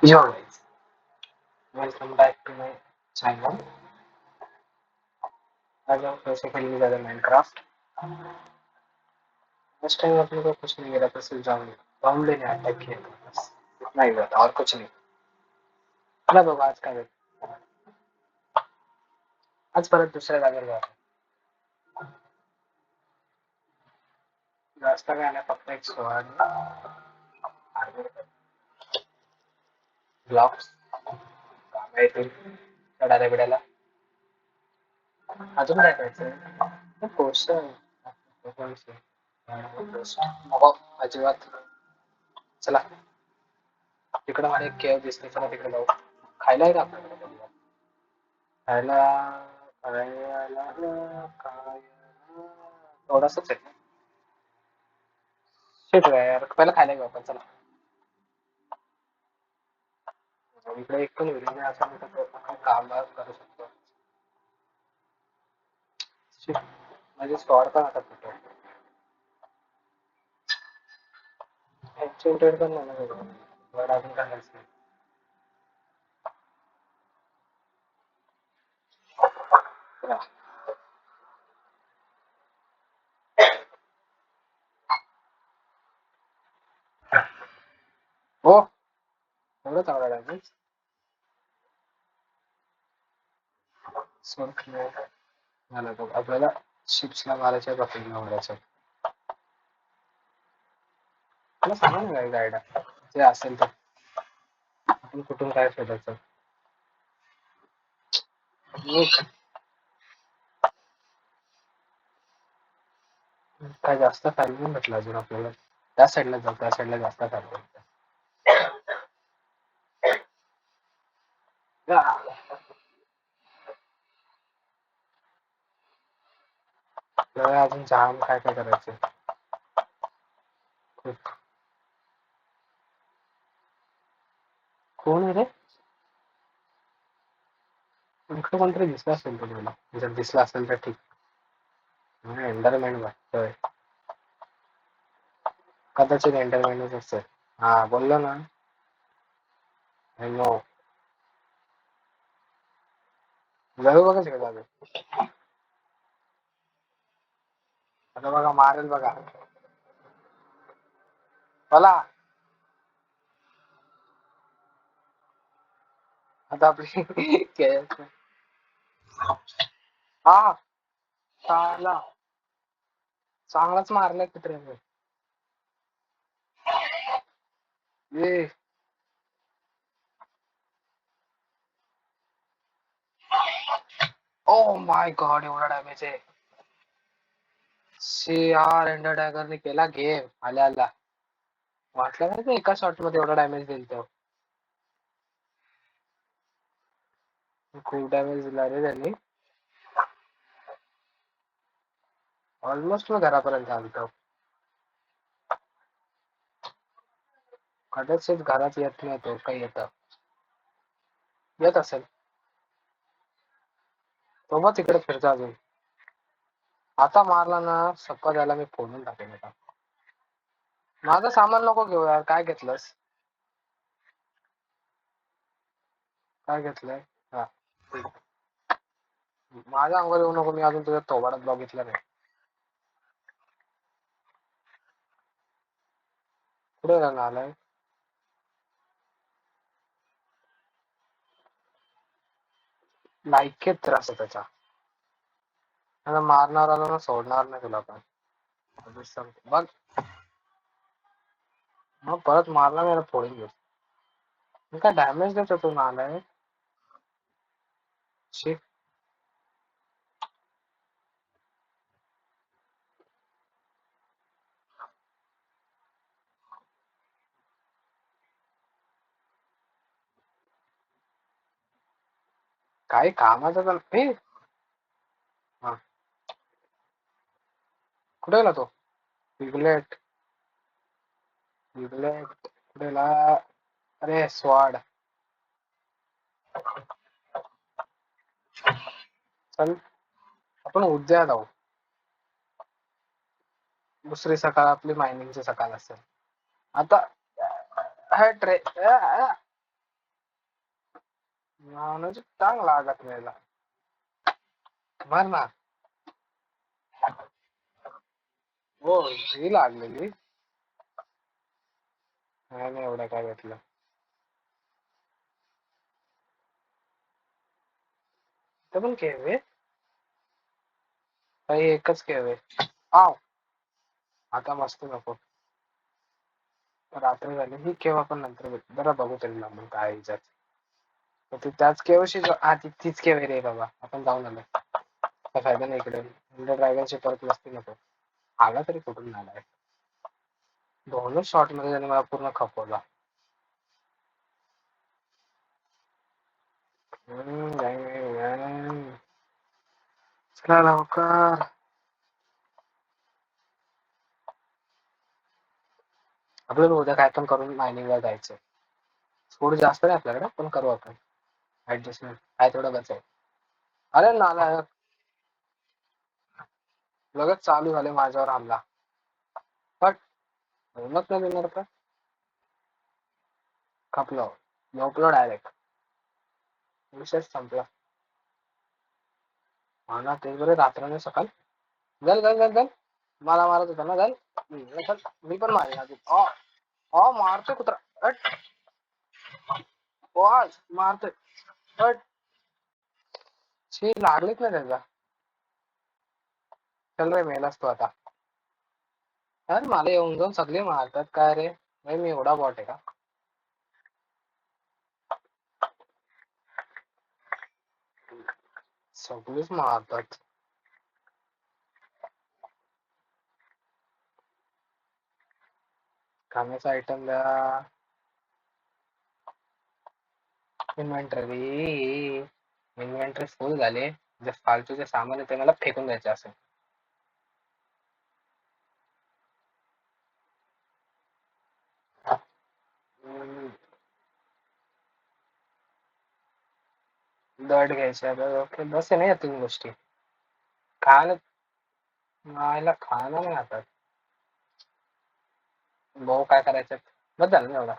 Yo guys, welcome back to my channel. आज हम फिर से खेलने जा रहे हैं माइनक्राफ्ट। नेक्स्ट टाइम अपने को कुछ नहीं मिला तो सिर्फ बम लेने अटैक किया था बस इतना ही हुआ था और कुछ नहीं। चला बाबा आज का दिन आज परत दुसऱ्या जागेवर जातो. रास्ता काय नाही फक्त एक स्वाड आर्मी ब्लॉक्स काम येतील चढायला बिडायला. अजून काय करायचं पोस्टर नको अजिबात. चला तिकडं मला एक केव दिसते चला तिकडे जाऊ. खायला आहे का आपल्याकडे खायला खायला काय थोडासाच आहे. शिट यार पहिला खायला घेऊ आपण चला. इकडे एक पण व्हिडिओ नाही असं म्हणतात आपण काम करू शकतो. शिट माझे स्टॉर पण आता कुठे एक्सटेंडेड पण नाही ना वर अजून काय नसते. हो एवढं चांगला डॅमेज स्वर्क नाही झालं तो आपल्याला शिप्सला मारायच्या बाकी मारायचं. मला सांगा ना काय गाईड जे असेल तर आपण कुठून काय शोधायचं. काय जास्त खाली नाही म्हटलं अजून आपल्याला त्या साईडला जाऊ त्या साईडला जास्त खाली आपल्याला अजून जाम काय काय करायचं. खूप कोण आहे रे इकडे कोणतरी दिसला असेल तुम्हाला जर दिसला असेल तर ठीक. एंडरमॅन वाटतोय कदाचित एंडरमॅनच असेल. हा बोललो ना नो जाऊ बघा तिकडे जाऊ आता बघा मारेल बघा मला आता आपली हा चाला चांगलाच मारलाय कुत्र्याने ये ओ माय गॉड एवढा डॅमेज आहे. शी यार एंडर डॅगरने केला गेम आल्या आला वाटलं नाही ते एका शॉट मध्ये एवढा डॅमेज देईल तो. खूप डॅमेज दिला रे त्यांनी ऑलमोस्ट मी घरापर्यंत आलतो. कदाचित घरात येत नाही तो काही येत असेल तो मग तिकडे फिरतो अजून. आता मारला ना सप्पा द्यायला मी फोडून टाकेन आता. माझं सामान नको घेऊ यार काय घेतलंस काय घेतलंय हा माझ्या अंगावर येऊ नको मी अजून तुझ्या थोबाडात बघितलं नाही. कुठे जाणं आलाय लाईक त्रास आहे त्याचा आता मारणार आला ना सोडणार नाही तुला पण बघ मग परत मारला नाही फोडून घेऊ काय डॅमेज देतो तू आलाय. शिट काही कामाचा तर हे हा कुठे गेला तो पिगलेट पिगलेट कुठे गेला अरे स्वाड चल आपण उद्या जाऊ. दुसरी सकाळ आपली मायनिंगची सकाळ असेल आता. हा ट्रे म्हणजे टांग लागत नाही याला. मार ना. हो ही लागलेली. नाही एवढं काय भेटलं. ते पण केव आहे. काही एकच केव आहे. आव आता मस्त नको. रात्र झाली ही केव्हा पण नंतर भेट जरा बघू तरी लांबून काय हिच्यात. तर ती त्याच केवशी हा तीच केव रे बाबा आपण जाऊन आलो. काय फायदा नाही इकडे ड्रायव्हरची परत मस्ती नको. आला तरी कुठून आलाय. दोनच शॉट मध्ये त्याने मला पूर्ण खपवला. चला लवकर. आपल्याला उद्या काय पण करून मायनिंगला जायचं. स्कोर जास्त नाही आपल्याकडे पण करू आपण ऍडजस्टमेंट काय तेवढं बस आहे. अरे नाला लगेच चालू झाले माझ्यावर हमला. बट हिंमत नाही देणार का खपलो झोपलो डायरेक्ट विषय संपला. हा ना ते बरे रात्र नाही सकाळ चल चल चल चल मला मारत होता ना चल मी पण मारेन आधी मारतोय कुत्रा हट मारतोय हट शी लागलीच ना त्याचा चल रे मेलास तू आता. यार मला येऊन जाऊन सगळे मारतात काय रे नाही मी एवढा बॉट आहे का. सगळेच मारतात. खाण्याचा आयटम द्या. इन्व्हेंटरी इन्व्हेंटरी फुल झाले. जे फालतूचे सामान आहे ते मला फेकून द्यायचे असेल. दट घ्यायचं ओके बस आहे नाही या तीन गोष्टी खायला खायला खायला नाही आता. भाऊ काय करायचं बस झालं ना एवढा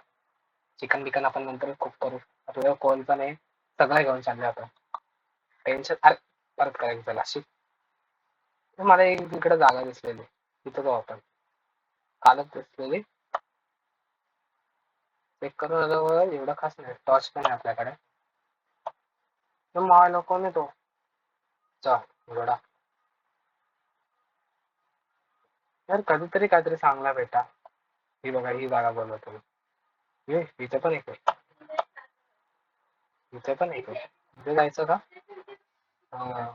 चिकन बिकन आपण नंतर खूप करू आपल्याला कोण पण आहे सगळं घेऊन चालले आपण टेन्शन अरे परत करायचं त्याला मला एक इकडे जागा दिसलेली तिथं जाऊ आपण कालच दिसलेली चेक करून आल्यावर एवढा खास नाही टॉर्च पण आहे आपल्याकडे तो मला कोण आहे तो चल घोडा यार कधीतरी काहीतरी चांगला भेटा ही बघा ही जागा बोलवतो मी इथे पण एक इथे पण एक इथे जायचं का हा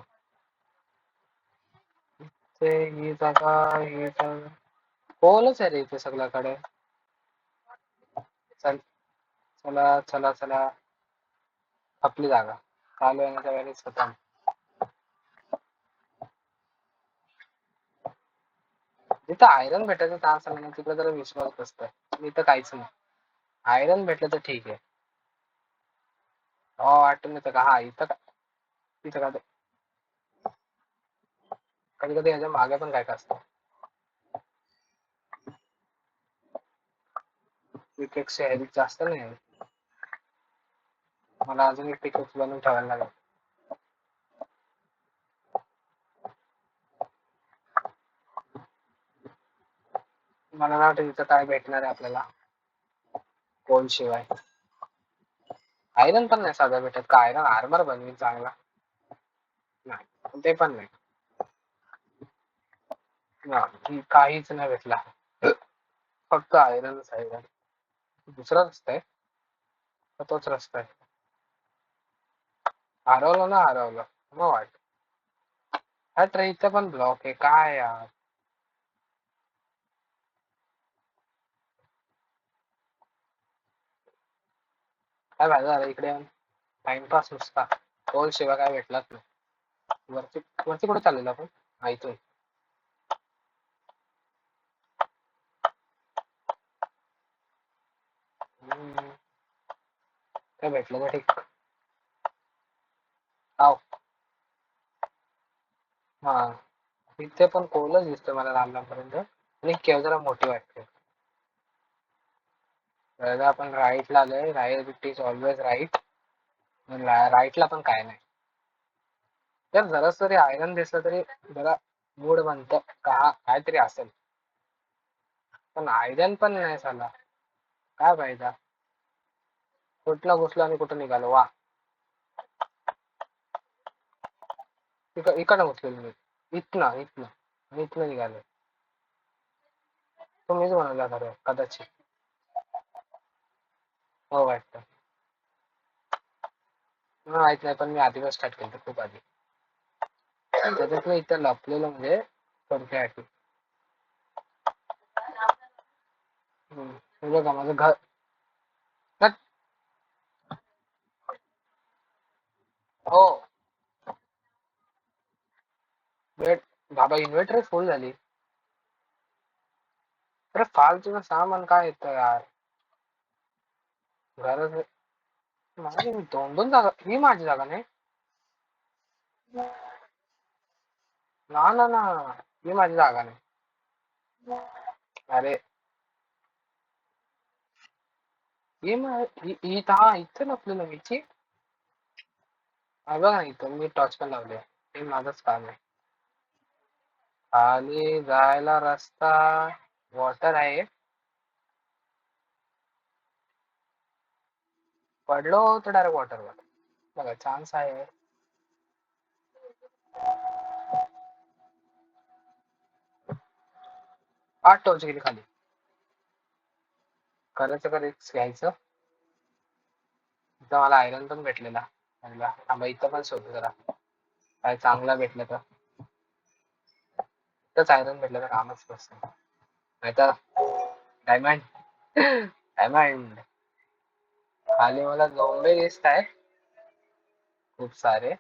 ते ही जागा ही जागा खोलच आहे रे इथे सगळ्याकडे चल चला चला चला आपली जागा चालू येण्याच्या वेळेस खतम जिथं आयरन भेटायचं चान्स आला ना तिकडे जरा विश्वास बसतोय इथं काहीच नाही आयरन भेटलं तर ठीक आहे हो वाटून येतं का हा इथं का इथं का कधी कधी ह्याच्या मागे पण काय का असतं पिकेक्सची हेल्थ जास्त नाही मला अजून एक पिकेक्स बनवून ठेवायला लागेल मला ना वाटतं इथं काय भेटणार आहे आपल्याला कोल शिवाय आयरन पण नाही साधा भेटत का आयरन आर्मर बनवीन चांगला नाही ते पण नाही काहीच नाही भेटला फक्त आयरनच आयरन दुसरा रस्ता आहे तर तोच रस्ता आहे हरवलं ना हरवलं मग वाट हा ट्रेनचा पण ब्लॉक आहे काय यार काय फायदा झाला इकडे टाइमपास नुसता कोल शिवाय काय भेटलाच नाही वरती वरती कुठे चाललेलं आपण इथून काय भेटलं तर ठीक आव हा इथे पण कोलच दिसतोय मला लांब लांबपर्यंत आणि केव जरा मोठी वाटते आपण राईट ला आलोय राईट इज ऑलवेज राईट राईटला पण काय नाही. तर जरास तरी आयरन दिसलं तरी जरा मूड बनतं का काहीतरी असेल. पण आयरन पण नाही झाला. काय फायदा? कुठला घुसला आणि कुठं निघालो वा. इकडनं घुसलेलो मी. इथनं निघालो. तुम्हीच बनवला खरं कदाचित. हो वाटतं. मला माहित नाही पण मी आधीच स्टार्ट केलं खूप आधी. त्याच्यात मी इथं लपलेलो म्हणजे थोडक्यात. हे बघा माझं घर धत. हो वेट बाबा इन्व्हर्टर फुल झाली. अरे फालतूचं सामान काय येतं यार. गरज माझी दोन दोन जागा ही माझी जागा नाही. ना ही माझी जागा नाही. अरे ही इथं लपलेलं मी ची. बघा ना इथं मी टॉर्च पण लावले. हे माझंच काम आहे. खाली जायला रस्ता वॉटर आहे. पडलो तर डायरेक्ट वॉटरवर. बघा चान्स आहे. आठ टॉर्च गेली खाली. करायचं का रिस्क घ्यायचं. इथं मला आयरन पण भेटलेला. म्हणलं थांबा इथं पण शोधू जरा. काय चांगला भेटलं तर. इथंच आयरन भेटलं तर कामच नसतं. नाहीतर डायमंड डायमंड खाली मला झोंबे दिसत आहेत खूप सारे.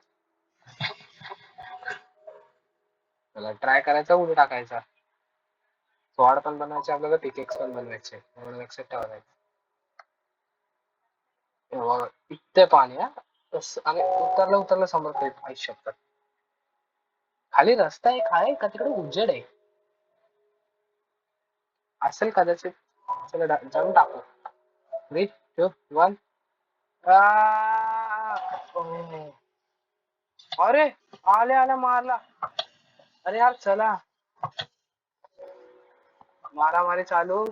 मला ट्राय करायचा उडी टाकायचा. स्वॉर्ड पण बनवायचे आपल्याला पिकेक्स पण बनवायचे एवढं लक्षात ठेवायचं. इथे पाणी हा आणि उतरलं समोर काही आई शपथ. खाली रस्ता एक आहे का तिकडे उजेड आहे. असेल कदाचित. चला जाऊन टाकू. 3, 2, 1. अरे आले मारला. अरे यार चला. मारामारी चालू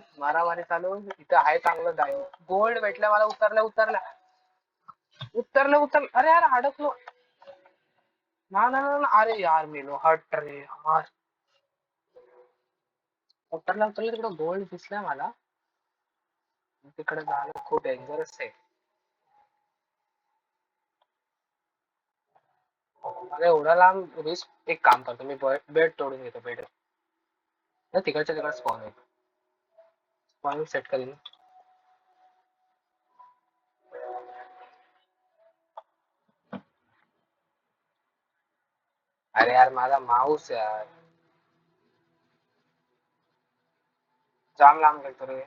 इथं आहे चांगलं डायमंड गोल्ड भेटलं मला. उतरलं अरे यार अडकलो. ना अरे यार मेलो हट रे यार. उतरलं तिकडं गोल्ड दिसलाय मला. तिकडे जाणं खूप डेंजरस आहे. अरे एवढा लांब रिस्क. एक काम करतो मी बेड तोडून घेतो बेड. तिकडच्या तिकडे स्पॉन आहे. स्पॉन सेट करीन. अरे यार माझा माऊस यार जाम लांब गेलतो रे.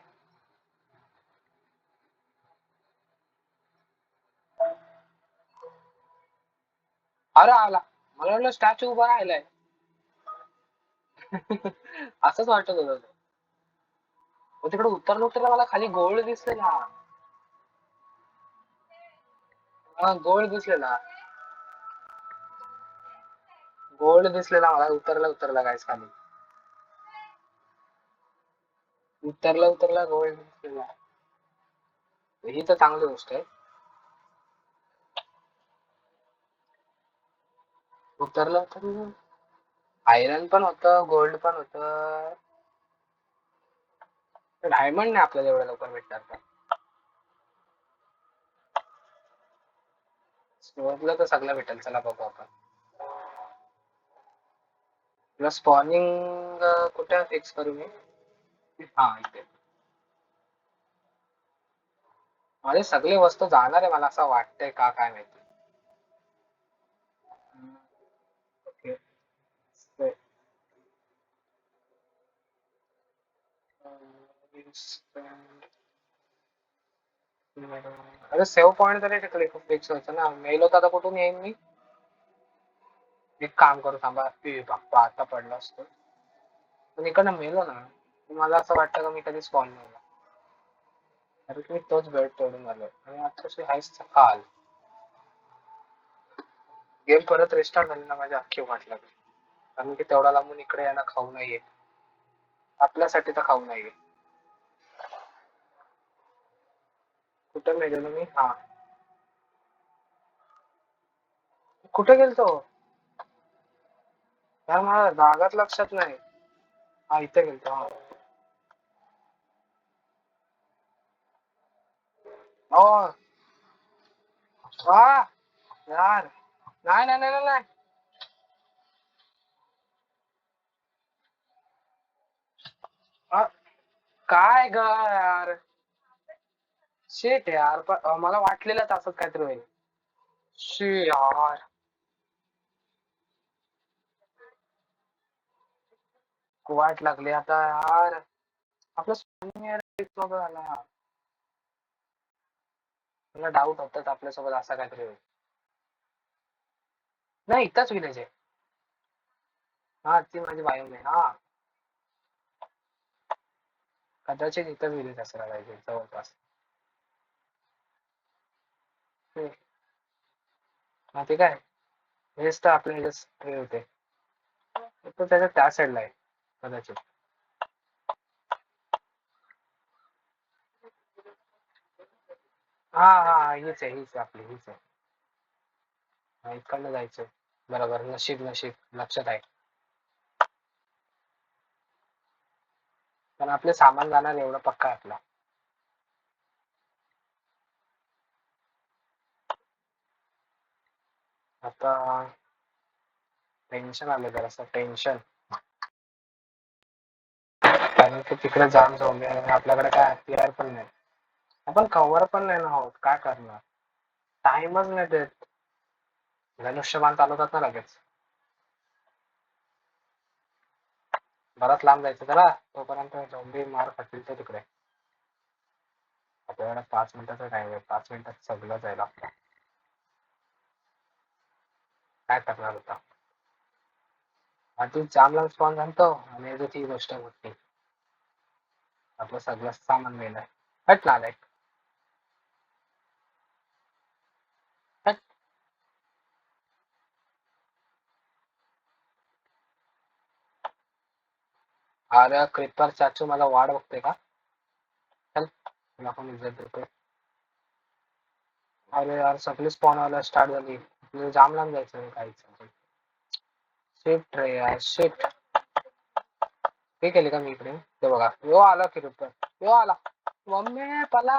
अरे आला. मला वाटलं स्टॅच्यू उभा राहिलाय. असंच वाटत होतं. तिकडे उतरलं मला खाली गोल्ड दिसलेला. हा गोल्ड दिसलेला. मला उतरला काहीच खाली. उतरला गोल्ड दिसलेला. ही तर चांगली गोष्ट आहे. उतरलं आयरन पण होतं गोल्ड पण होतं. डायमंड नाही आपल्याला एवढ्या लवकर भेटणार का. स्टोअरला तर सगळं भेटेल चला बघू आपण. तुला स्पॉनिंग कुठे फिक्स करू मी. हा इथे माझे सगळे वस्तू जाणार आहे मला असं वाटतंय का काय माहिती. ओके. अरे सेव्ह पॉईंट तरी फिक्स व्हायचं ना. मेल होता आता कुठून येईन मी. एक काम करू थांबा. बाप्पा आता पडला असतो पण इकडनं मेलो ना. मला असं वाटतं का मी कधी स्पॉन नाही झाला. अरे तुम्ही तोच बेड तोडून आलो आणि आता कशी हायस सकाळ. गेम परत रिस्टार्ट झाली ना माझी अख्खी वाट लागली. कारण की तेवढा लांबून इकडे यांना खाऊ नाहीये. आपल्यासाठी तर खाऊ नाहीये. कुठे मेलेलो मी? हा. कुठे गेलतो? यार मला जागाच लक्षात नाही. हा इथे गेलतो. हा. ओ, आ, यार. नाही नाही नाही नाही नाही. अ, काय ग यार. शेट यार मला वाटलेलंच असं काहीतरी होईल. शी यार. वाट लागली आता यार. आपलं सोनी यार सोबत आला. मला डाऊट होताच आपल्यासोबत असा काहीतरी होईल. नाही इथंच विलेज आहे. हा ती माझी बायो आहे. हा कदाचित इथंच विलेज असेल पाहिजे जवळपास. हम्म. माहिती काय? हेच तर आपले हे होते. तो त्याच्या त्या साईडला आहे कदाचित. हा हा हीच आहे हीच आहे आपली हीच आहे. हा, इकडनं जायचं. बरोबर नशीब नशीब लक्षात आहे. पण आपले सामान जाणार एवढं पक्का आहे आपला. आता टेन्शन आलं जरासं टेन्शन. कारण की तिकडे जाम झोंबी आहे आणि आपल्याकडे काय हत्यार पण नाही. आपण कव्हर पण नाही ना आहोत काय करणार. टाइमच नाही देत. धनुष्यबाण चालवतात ना लगेच. बराच लांब जायचं त्याला तोपर्यंत झोंबी मार खातील ते तिकडे. आपल्याकडे 5 मिनिटाचा टाइम आहे. 5 मिनिटात सगळं जाईल आपलं. काय करणार होता? आधी जाम लांब स्पॉन झालतो आणि अजून ती गोष्ट होती. आपलं सगळं सामान गेलंय. हट नालायक. हट. अरे क्रिपर चाचू मला वाढ बघते का? चल तुला पण इज्जत देतो. अरे यार सगळी स्पॉन व्हायला स्टार्ट झाली. आपल्याला जाम लांब जायचं काहीच. शिफ्ट रे यार शिफ्ट. हे केले का मी इकडे? ते बघा यो आला क्रिपर. यो आला. मम्मी पला.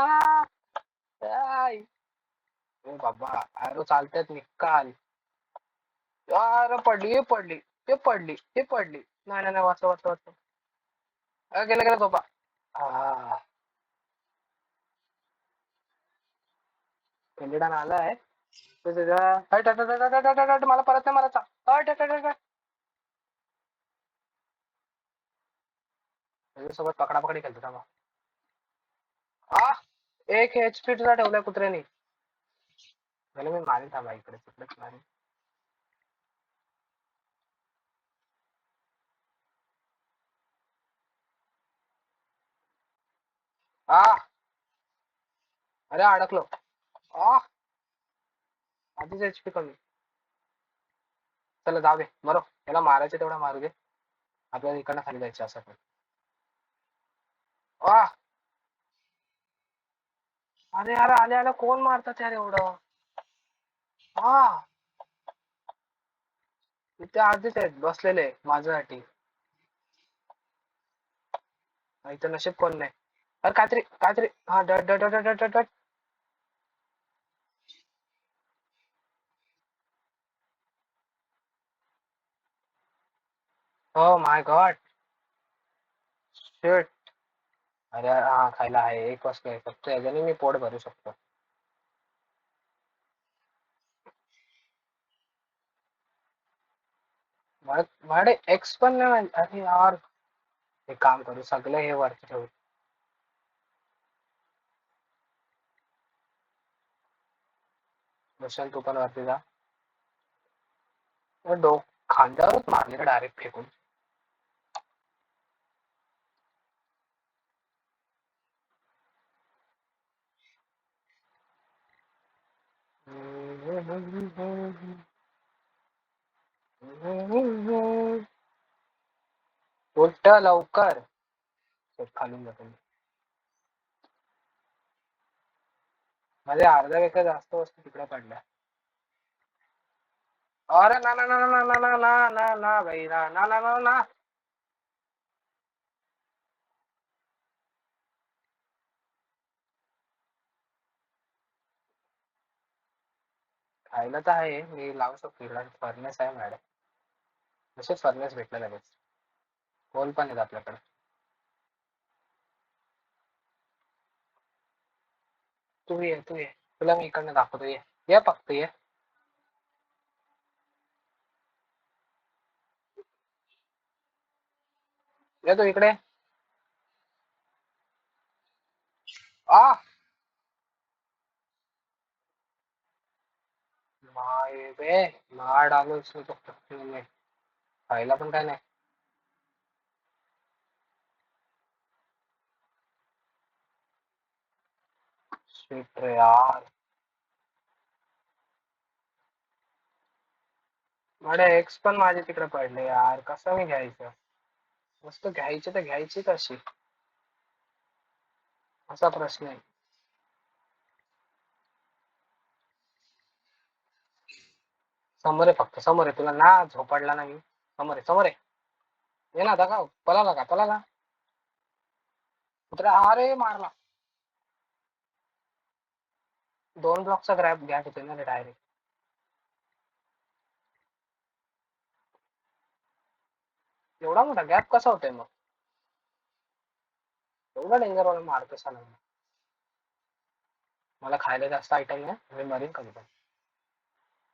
आय. ओ बाबा अरे चालतात निकाल. यार पडली हे पडली. हे पडली हे पडली. नाही नाही नाही वाचव वाचव वाचव. गेला गेला झोपा. हा कॅन्डिडा आलाय. तो त्याच्या हट हट हट हट हट हट हट मला परत नाही मारायचा. हट हट हट हट हट. त्याच्यासोबत पकडापकडी खेळतो थांबा. आ एक HP तुझा ठेवलाय कुत्र्याने. त्याला मी मारीन थांबा इकडे तिकडेच मारीन. आ अरे अडकलो. आ आधीच HP कमी. चला जाऊ दे बरं याला मारायचं तेवढा मारू दे. आपल्याला इकडनं खाली जायचं असं पण. आ अरे यार आले आले कोण मारतात यार एवढं. हा इथे आधीच आहेत बसलेले माझ्यासाठी. इथं नशीब कोण नाही. अरे काहीतरी काहीतरी हा डट डट डट डट डट. ओ माय गॉड शिट. अरे हा खायला आहे एक वस्तू आहे फक्त याच्याने मी पोट भरू शकतो. माझ्याकडे एक्स पण नाही. अरे यार एक काम करू सगळं हे वरती ठेवू. भूषण तू पण वरती जा. खांद्यावरच मारले डायरेक्ट फेकून. हट्ट लवकर. खालून जातो मी. माझे अर्ध्यापेक्षा जास्त वस्तू तिकडे पडल्या. अरे ना ना ना ना ना ना ना ना ना भाई ना ना ना ना ना. खायला तर आहे, मी लावू शकतो इकडे. फर्नेस आहे मॅडम. तसेच फर्नेस भेटलं लगेच. कोल पण आहेत आपल्याकडे. तू ये तू ये, तुला मी इकडनं दाखवतो. ये ये फक्त ये. ये तू इकडे. आ माय बे, मार डालो इसमें तो में. खायला पण काय नाही. शिट रे यार. माझे एक्स पण माझे तिकडे पडले यार, कसं मी घ्यायचं. वस्तू घ्यायची तर घ्यायची कशी, असा प्रश्न आहे. समोर आहे, फक्त समोर आहे. तुला ना झोपडला ना मी. समोर आहे समोर आहे. ये ना आता का पळाला का पळाला. कुत्रा अरे मारला. 2 ब्लॉकचा ग्रॅप गॅप होते ना रे डायरेक्ट. एवढा मोठा गॅप कसा होतोय मग. एवढा डेंजर वाला मारतो साला. मला खायला जास्त आयटम नाही, मी मरीन कमी पण.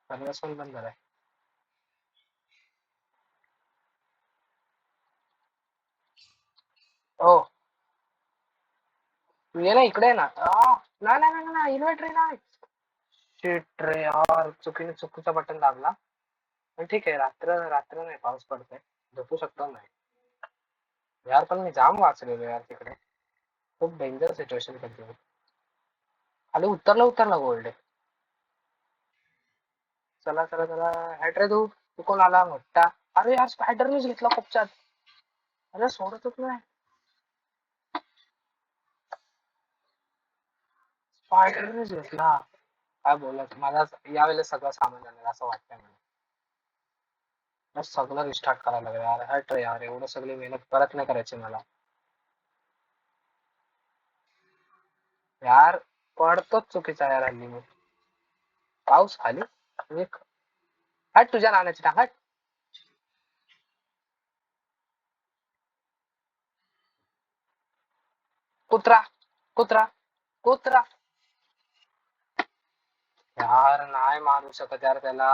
फर्नेस पण बंद झालाय. ओ तू ये ना इकडे ना. नाही नाही नाही नाही इन्व्हर्टर नाही. शिट रे यार, चुकीने चुकीचा बटन दाबला. पण ठीक आहे, रात्र रात्र नाही, पाऊस पडतोय. झोपू शकतो नाही यार. पण मी जाम वाचलेलो यार तिकडे. खूप डेंजर सिच्युएशन कधी. खाली उतरला उतरला गोल्ड. चला चला चला. हॅट रे तू. तू कोण आला मोठा. अरे यार स्पायडरनेच घेतला खूपच्यात. अरे सोडतच नाही. स्पायडरनेच घेतला. काय बोलत मला. यावेळेला सगळं सामान झालं असं वाटतंय मला. मग सगळं रिस्टार्ट करायला लागलं यार. हट रे यार, एवढं सगळी मेहनत परत नाही करायची मला. यार पडतोच चुकीचा यार हल्ली मी. पाऊस खाली. हट तुझ्या नाण्याची टाक हट. कुत्रा कुत्रा कुत्रा. यार नाही मारू शकत यार त्याला.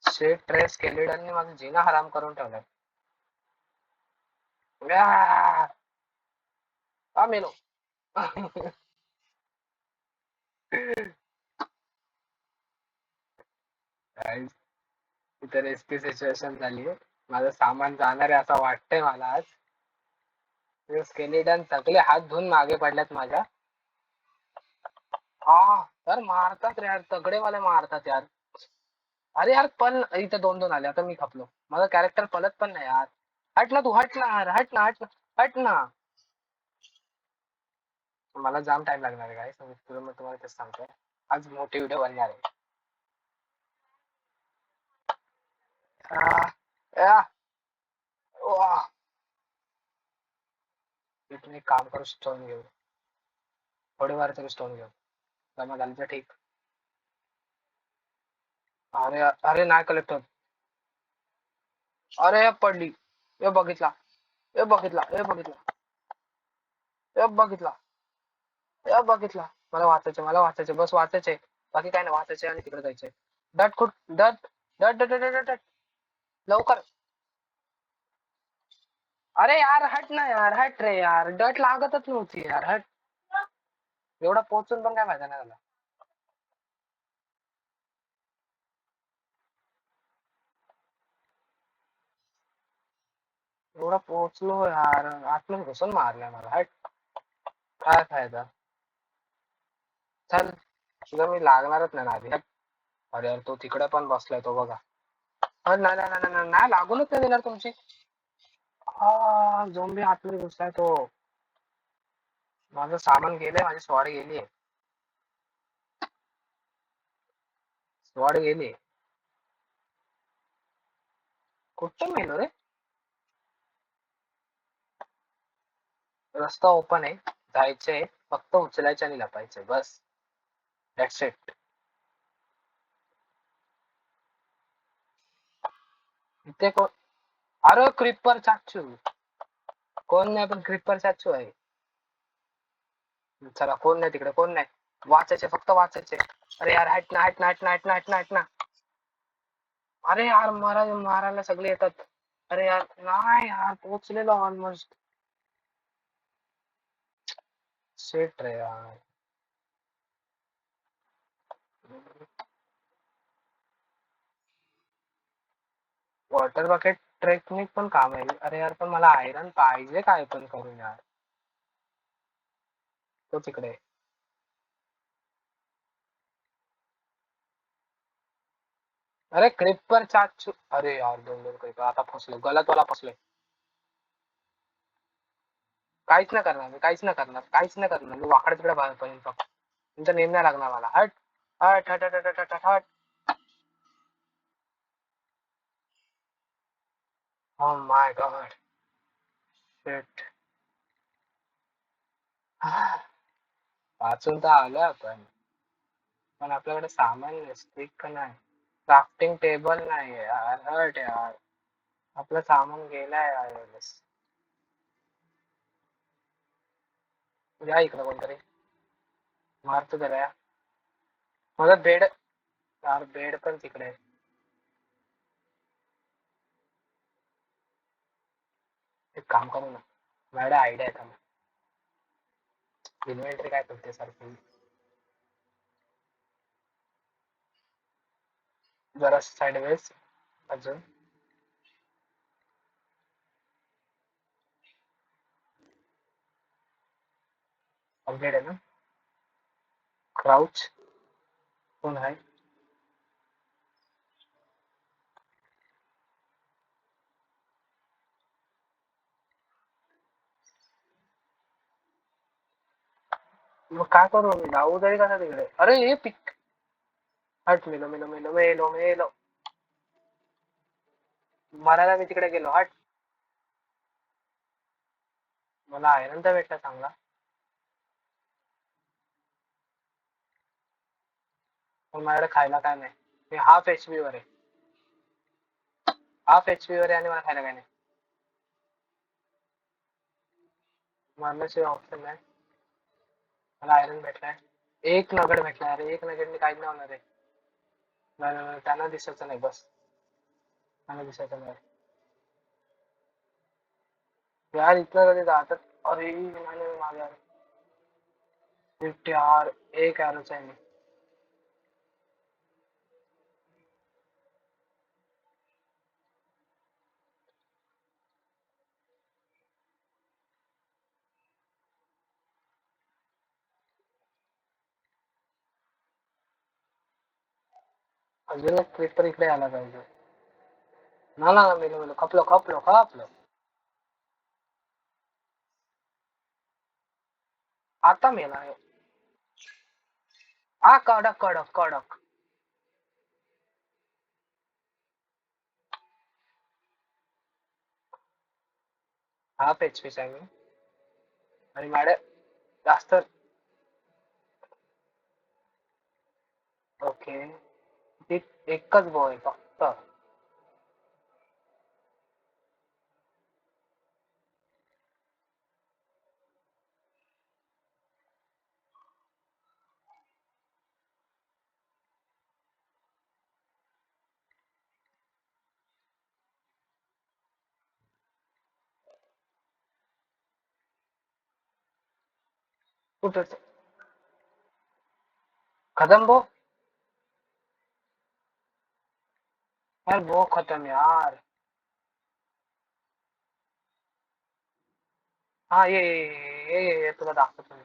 शेट ट्रेस केलेडांनी माझा जीना हराम करून ठेवलाय. हा मेलो. इथे रेस्क्यू सिच्युएशन झाली. माझं सामान जाणार आहे असं वाटतंय मला आज. स्केलेटन सगळे हात धुवून मागे पडल्यात माझ्या. हा यार मारतात रे यार, तगडेवाले मारतात यार. अरे यार पण इथे 2-2 आले, आता मी खपलो. माझा कॅरेक्टर पलत पण नाही यार. हट ना तू, हट ना यार, हट ना हट ना. हट ना. मला जाम टाइम लागणार आहे काय तुला, मग तुम्हाला तेच सांगतोय. आज मोठी व्हिडिओ बनणार आहे. आ, आ, वा. इथून एक काम करू, स्टोन घेऊ. थोडेफार तरी स्टोन घेऊ. जमा झालं तर ठीक. अरे अरे नाही कलेक्ट होत. अरे पडली. हे बघितला. हे बघितला. हे बघितला. हे बघितला. हे बघितला. मला वाचायचे, मला वाचायचे, बस वाचायचे. बाकी काय नाही, वाचायचे आणि तिकडे जायचे. डट कुठ डट डट डट डट डट डट. लवकर. अरे यार हट ना यार, हट रे यार, डट लागतच नव्हती यार, हट. एवढा पोहोचून पण काय फायदा नाही झाला. एवढा पोहोचलो यार, आतमध्ये घुसून मारलाय मला, हट. काय फायदा. चल तुला मी लागणारच नाही ना आधी, हट. अरे यार तो तिकडे पण बसलाय तो बघा. नाही नाही नाही नाही नाही, लागूनच नाही देणार तुमची. हा झोंबी आतमध्ये घुसलाय तो. माझं सामान गेलंय, माझी स्वॉड गेली. स्वॉड गेली. कुठं मेलो रे? रस्ता ओपन आहे, जायचंय, फक्त उचलायचं आणि लपायचंय बस. That's it. इथे कोण? अरे क्रिपर चाचू. कोण नाही, पण क्रिपर चाचू आहे. चला, कोण नाही तिकडे, कोण नाही. वाचायचे, फक्त वाचायचे. अरे यार, हट ना, हट ना, हट ना, हट ना, हट ना, हट ना. अरे यार, मारायला सगळे येतात. अरे यार, नाही यार, पोहोचलेलो ऑलमोस्ट. शेट रे यार. वॉटर बकेट ट्रेकनिक पण काम आहे. अरे यार, पण मला आयरन पाहिजे काय पण करून यार. तो तिकडे. अरे क्रिपर चाचू. अरे यार, दोन दोन क्रिपर. आता फसलो, गलत वाला फसलोय. काहीच नाही करणार मी, काहीच नाही करणार, काहीच नाही करणार मी. वाकडे तिकडे बाहेर पडेल फक्त. तुमचा नेम नाही लागणार मला. हट हट हट हट हट हट हट. Oh my god. शिट. वाचून तर आलोय आपण, पण आपल्याकडे सामान नाही. स्टिक का नाही, क्राफ्टिंग टेबल नाही यार. हट यार, आपलं सामान गेलाय यार. या इकडे कोणतरी. मारतो त्याला यार. माझा बेड. यार बेड पण तिकडे आहे. एक काम करू ना, माझ्याकडे आयडिया आहे. इन्व्हेंटरी काय करते सारखी. जरा साईडवेज. अजून अपडेट आहे ना. क्राउच. कोण आहे? मग काय करू मी, जाऊ तरी कसा तिकडे? अरे हे पिक. हट, मेलो मेलो मेलो मेलो मेलो. मारायला मी तिकडे गेलो. हट. मला आयरन तर भेटला चांगला. पण माझ्याकडे खायला काय नाही. मी हाफ एचपी वर आहे. हाफ एचपी वर आहे आणि मला खायला काय नाही. मारण्याशिवाय ऑप्शन नाही. मला आयरन भेटलाय. एक नगड भेटलाय. अरे एक नगड मी काहीच नाही होणार आहे. नाही नाही नाही, त्यांना दिसायचं नाही बस. त्यांना दिसायचं नाही यार. इथनं कधी जातात. अरे नाही नाही, माझ्या 50 यार. एक एरोच आहे मी. अजून एक क्रिपर इकडे आला पाहिजे. ना ना, मेलो मेलो. खपलो खपलो खपलो. आता मेला आहे. हा कडक कडक कडक. हाफ एचपी आहे मी. आणि माझ्या जास्त. ओके. ती एकच बॉय आहे फक्त. कुठं? खत्म वो. यार वो खत्म यार. हाँ ये तुला दाखवतो मी.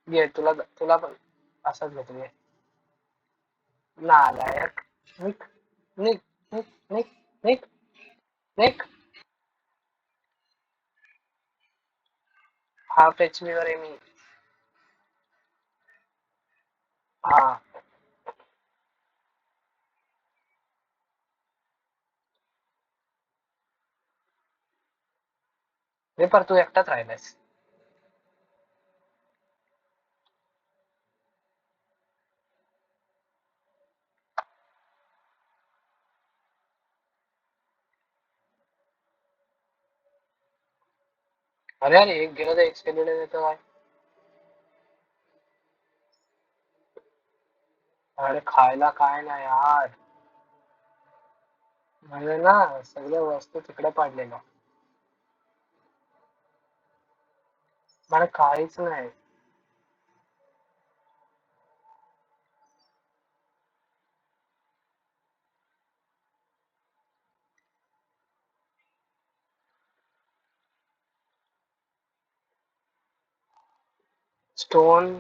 ये तुला तुला पण असंच भेटेल ये. नालायक. निक निक निक निक निक निक. हाफ HP वर आहे मी. हा. रे पर तू एकटाच राहिलायस. अरे अरे एक गेलं तर एक स्केलेटन येतो काय. अरे खायला काय नाही यार. म्हणजे ना सगळ्या वस्तू तिकडे पडलेल्या. मला काहीच नाही. स्टोन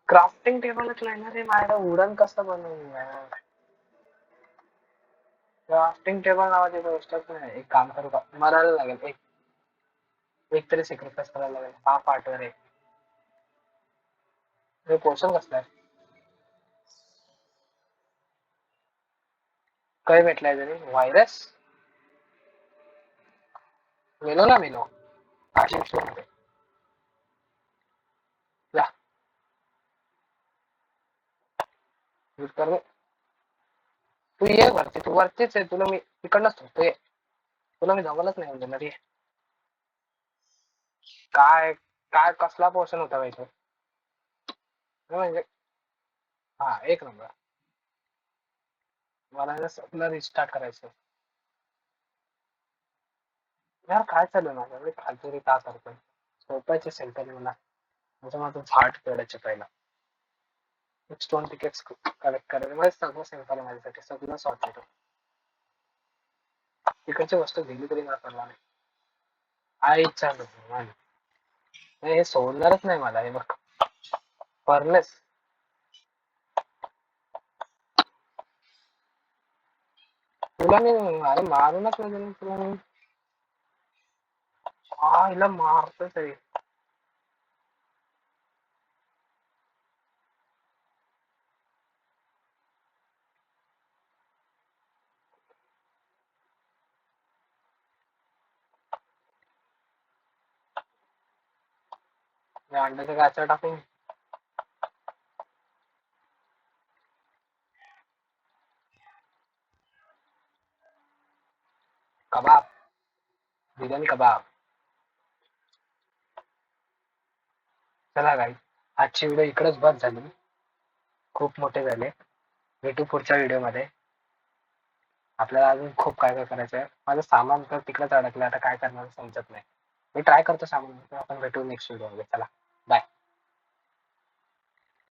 क्राफ्टिंग टेबलच नाही ना रे माझ्याकडे. वुडन कसं बनवू यार. क्राफ्टिंग टेबल नावाची गोष्टच नाही. एक काम करू का, मरायला लागेल. एक तरी सेक्रिफाईस करायला लागेल. हा पार्टवर आहे. हे पोर्शन कसलं आहे. काय भेटलाय तरी व्हायरस. मेलो ना मेलो. आशिष मध्ये जा. यूज कर. तू ये वरती. तू वरतीच आहे. तुला मी तिकडनंच तू ये. तुला मी जवळच नाही देणार ये. काय काय कसला पोर्शन होता बाई तो. म्हणजे हा एक नंबर. मला ना सगळं रिस्टार्ट करायचं. यार काय चालू आहे माझ्याकडे खालची का करतोय. झोपायचे सेंटर मला. म्हणजे माझं झाड तोडायचं पहिला. एक स्टोन पिकेक्स कलेक्ट करायचं. मला सगळं सिंपल आहे माझ्यासाठी. सगळं सॉर्टेड. तिकडची वस्तू गेली तरी मला परवा नाही. आई चालू हे सोडणारच नाही मला. हे बघ फर्नेस. तुला मी अरे मारूनच नाही देणार तुला मी. हा हिला मारतोय तरी. या अंड्याच्या काचा टाकून कबाब. बिर्याणी कबाब. चला गाई आजची व्हिडिओ इकडेच बंद झाली. खूप मोठे झाले. भेटू पुढच्या व्हिडिओमध्ये. आपल्याला अजून खूप काय काय करायचं आहे. माझं सामान तर तिकडेच अडकलं. आता काय करणार समजत नाही. मी ट्राय करतो सामान. आपण भेटू नेक्स्ट व्हिडिओमध्ये. चला.